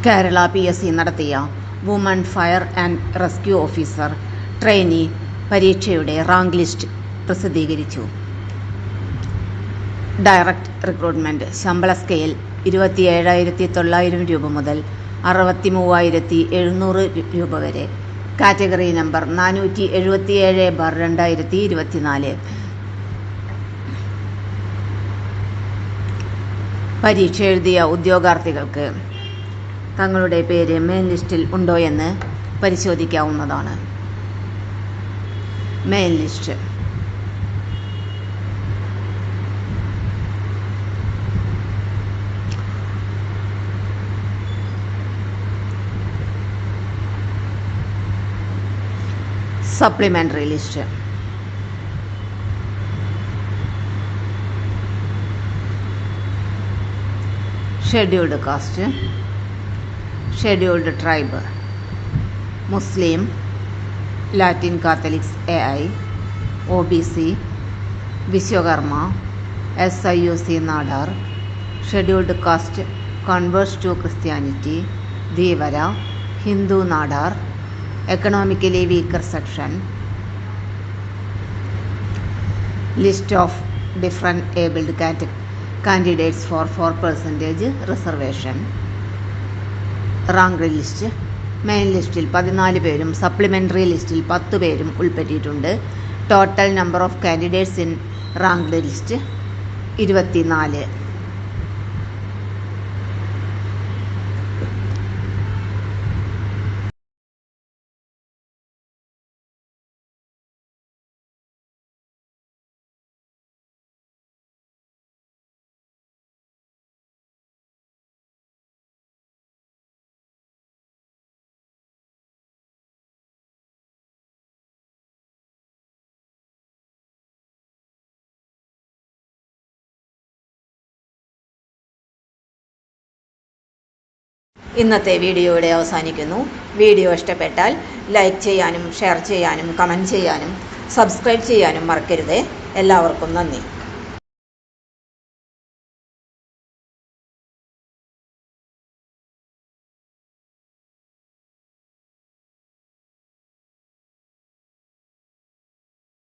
Kerala PSC നടത്തിയ woman fire and rescue officer trainee പരീക്ഷയുടെ rank list പ്രസിദ്ധീകരിച്ചു. ഡയറക്റ്റ് റിക്രൂട്ട്മെന്റ് ശമ്പള സ്കെയിൽ 27,900 രൂപ മുതൽ 63,700 രൂപ വരെ. Category number 477/2024. പരീക്ഷ എഴുതിയ ഉദ്യോഗാർത്ഥികൾക്ക് തങ്ങളുടെ പേര് മെയിൻ ലിസ്റ്റിൽ ഉണ്ടോയെന്ന് പരിശോധിക്കാവുന്നതാണ്. Main list supplementary list scheduled caste, scheduled tribe, Muslim, Latin Catholics AI, OBC, Vishwakarma, SIUC Nadar, scheduled caste converts to Christianity, Dheevara, Hindu Nadar, economically weaker section. List of different abled candidates for 4% reservation. Rank list main ലിസ്റ്റിൽ 14 പേരും supplementary ലിസ്റ്റിൽ 10 പേരും ഉൾപ്പെട്ടിട്ടുണ്ട്. Total number of candidates in rank list 24. ഇന്നത്തെ video ഇവിടെ അവസാനിക്കുന്നു. Video ഇഷ്ടപ്പെട്ടാൽ like ചെയ്യാനും ഷെയർ ചെയ്യാനും കമൻറ്റ് ചെയ്യാനും സബ്സ്ക്രൈബ് ചെയ്യാനും മറക്കരുത്. എല്ലാവർക്കും നന്ദി.